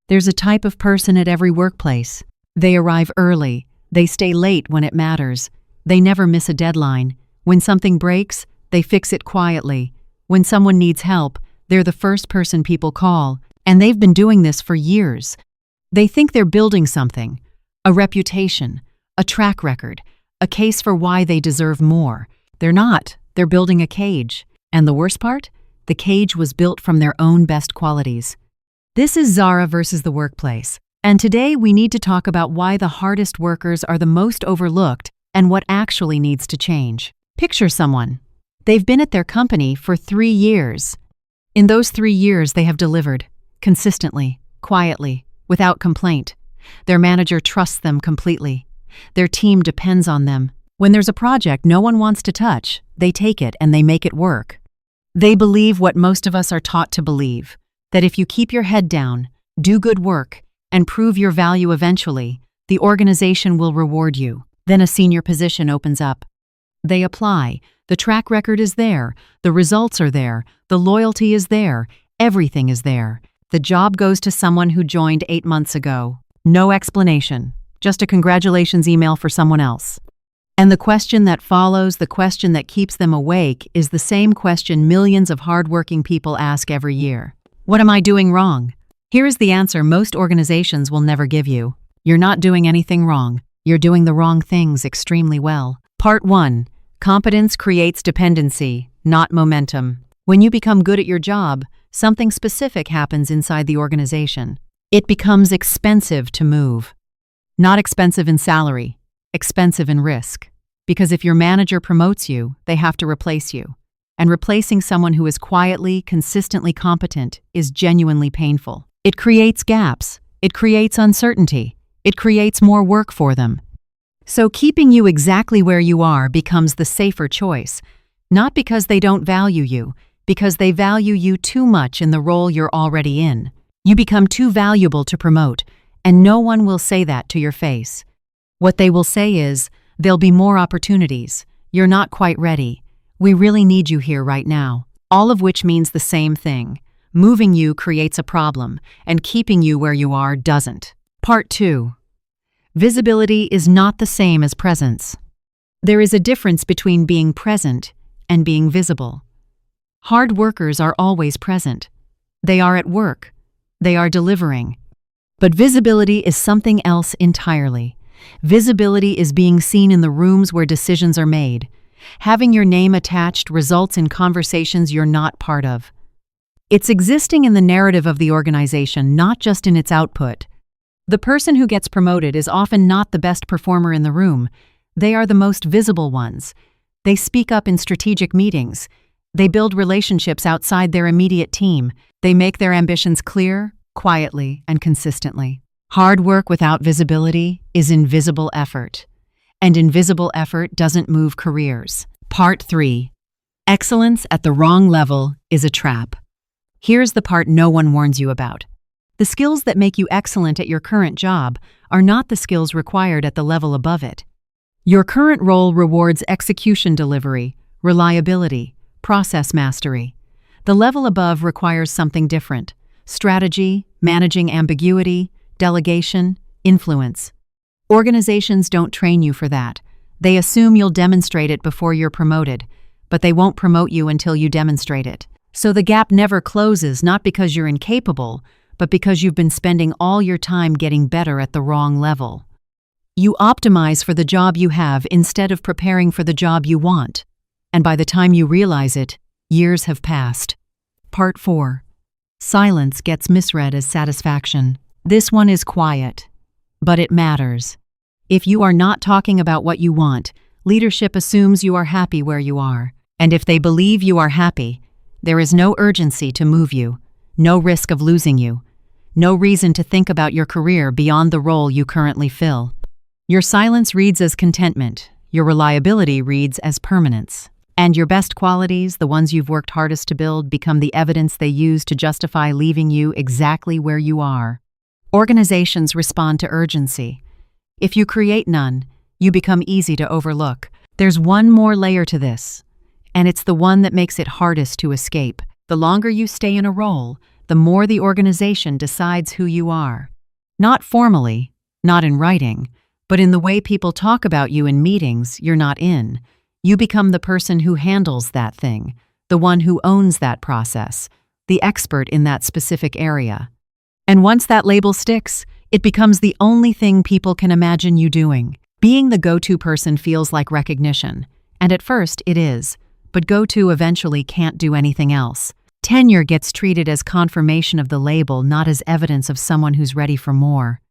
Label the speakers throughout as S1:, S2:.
S1: There's a type of person at every workplace. They arrive early. They stay late when it matters. They never miss a deadline. When something breaks, they fix it quietly. When someone needs help, they're the first person people call, and they've been doing this for years. They think they're building something, a reputation, a track record, a case for why they deserve more. They're not. They're building a cage. And the worst part? The cage was built from their own best qualities. This is Zara versus the workplace. And today we need to talk about why the hardest workers are the most overlooked and what actually needs to change. Picture someone. They've been at their company for 3 years. In those 3 years, they have delivered, consistently, quietly, without complaint. Their manager trusts them completely. Their team depends on them. When there's a project no one wants to touch, they take it and they make it work. They believe what most of us are taught to believe, that if you keep your head down, do good work, and prove your value eventually, the organization will reward you. Then a senior position opens up. They apply. The track record is there. The results are there. The loyalty is there. Everything is there. The job goes to someone who joined 8 months ago. No explanation. Just a congratulations email for someone else. And the question that follows, the question that keeps them awake, is the same question millions of hardworking people ask every year. What am I doing wrong? Here is the answer most organizations will never give you. You're not doing anything wrong. You're doing the wrong things extremely well. Part 1. Competence creates dependency, not momentum. When you become good at your job, something specific happens inside the organization. It becomes expensive to move. Not expensive in salary, expensive in risk. Because if your manager promotes you, they have to replace you. And replacing someone who is quietly, consistently competent is genuinely painful. It creates gaps. It creates uncertainty. It creates more work for them. So keeping you exactly where you are becomes the safer choice, not because they don't value you, because they value you too much in the role you're already in. You become too valuable to promote, and no one will say that to your face. What they will say is, there'll be more opportunities. You're not quite ready. We really need you here right now. All of which means the same thing. Moving you creates a problem, and keeping you where you are doesn't. Part 2. Visibility is not the same as presence. There is a difference between being present and being visible. Hard workers are always present. They are at work. They are delivering. But visibility is something else entirely. Visibility is being seen in the rooms where decisions are made. Having your name attached results in conversations you're not part of. It's existing in the narrative of the organization, not just in its output. The person who gets promoted is often not the best performer in the room. They are the most visible ones. They speak up in strategic meetings. They build relationships outside their immediate team. They make their ambitions clear, quietly, and consistently. Hard work without visibility is invisible effort. And invisible effort doesn't move careers. Part 3. Excellence at the wrong level is a trap. Here's the part no one warns you about. The skills that make you excellent at your current job are not the skills required at the level above it. Your current role rewards execution delivery, reliability, process mastery. The level above requires something different: strategy, managing ambiguity, delegation, influence. Organizations don't train you for that. They assume you'll demonstrate it before you're promoted, but they won't promote you until you demonstrate it. So the gap never closes, not because you're incapable, but because you've been spending all your time getting better at the wrong level. You optimize for the job you have instead of preparing for the job you want. And by the time you realize it, years have passed. Part 4. Silence gets misread as satisfaction. This one is quiet, but it matters. If you are not talking about what you want, leadership assumes you are happy where you are. And if they believe you are happy, there is no urgency to move you, no risk of losing you, no reason to think about your career beyond the role you currently fill. Your silence reads as contentment, your reliability reads as permanence. And your best qualities, the ones you've worked hardest to build, become the evidence they use to justify leaving you exactly where you are. Organizations respond to urgency. If you create none, you become easy to overlook. There's one more layer to this, and it's the one that makes it hardest to escape. The longer you stay in a role, the more the organization decides who you are. Not formally, not in writing, but in the way people talk about you in meetings you're not in. You become the person who handles that thing, the one who owns that process, the expert in that specific area. And once that label sticks, it becomes the only thing people can imagine you doing. Being the go-to person feels like recognition, and at first it is, but go-to eventually can't do anything else. Tenure gets treated as confirmation of the label, not as evidence of someone who's ready for more.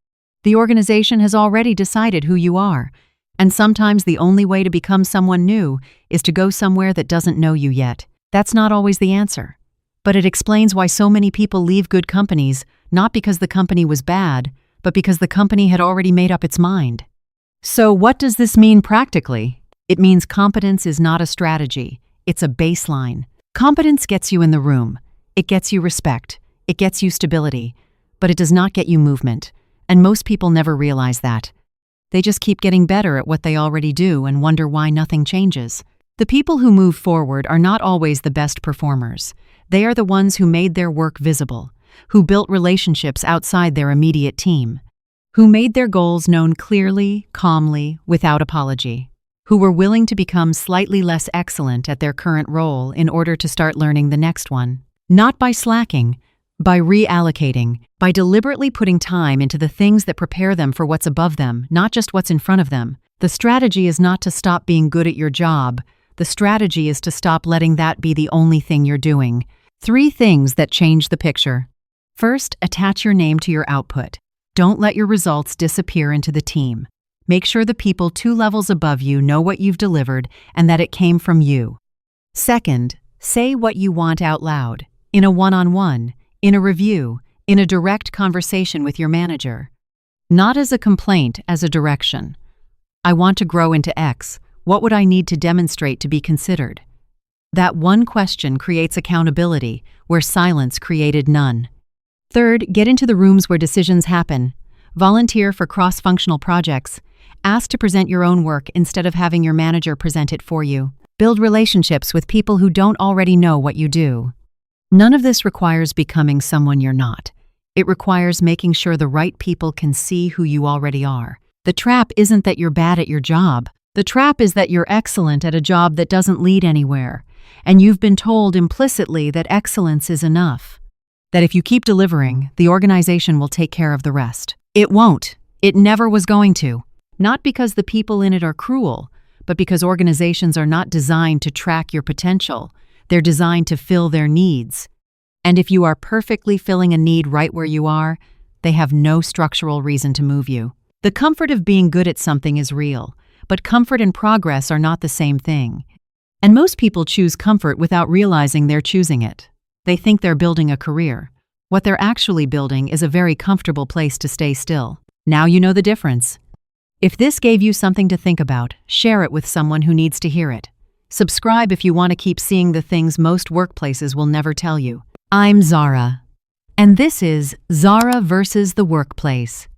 S1: The organization has already decided who you are, and sometimes the only way to become someone new is to go somewhere that doesn't know you yet. That's not always the answer. But it explains why so many people leave good companies, not because the company was bad, but because the company had already made up its mind. So what does this mean practically? It means competence is not a strategy, it's a baseline. Competence gets you in the room. It gets you respect. It gets you stability. But it does not get you movement. And most people never realize that. They just keep getting better at what they already do and wonder why nothing changes. The people who move forward are not always the best performers. They are the ones who made their work visible, who built relationships outside their immediate team, who made their goals known clearly, calmly, without apology, who were willing to become slightly less excellent at their current role in order to start learning the next one. Not by slacking, by reallocating, by deliberately putting time into the things that prepare them for what's above them, not just what's in front of them. The strategy is not to stop being good at your job. The strategy is to stop letting that be the only thing you're doing. 3 things that change the picture. First, attach your name to your output. Don't let your results disappear into the team. Make sure the people 2 levels above you know what you've delivered and that it came from you. Second, say what you want out loud, in a one-on-one, in a review, in a direct conversation with your manager. Not as a complaint, as a direction. I want to grow into X. What would I need to demonstrate to be considered? That one question creates accountability, where silence created none. Third, get into the rooms where decisions happen. Volunteer for cross-functional projects. Ask to present your own work instead of having your manager present it for you. Build relationships with people who don't already know what you do. None of this requires becoming someone you're not. It requires making sure the right people can see who you already are. The trap isn't that you're bad at your job. The trap is that you're excellent at a job that doesn't lead anywhere, and you've been told implicitly that excellence is enough. That if you keep delivering, the organization will take care of the rest. It won't. It never was going to. Not because the people in it are cruel, but because organizations are not designed to track your potential. They're designed to fill their needs. And if you are perfectly filling a need right where you are, they have no structural reason to move you. The comfort of being good at something is real, but comfort and progress are not the same thing. And most people choose comfort without realizing they're choosing it. They think they're building a career. What they're actually building is a very comfortable place to stay still. Now you know the difference. If this gave you something to think about, share it with someone who needs to hear it. Subscribe if you want to keep seeing the things most workplaces will never tell you. I'm Zara, and this is Zara versus the Workplace.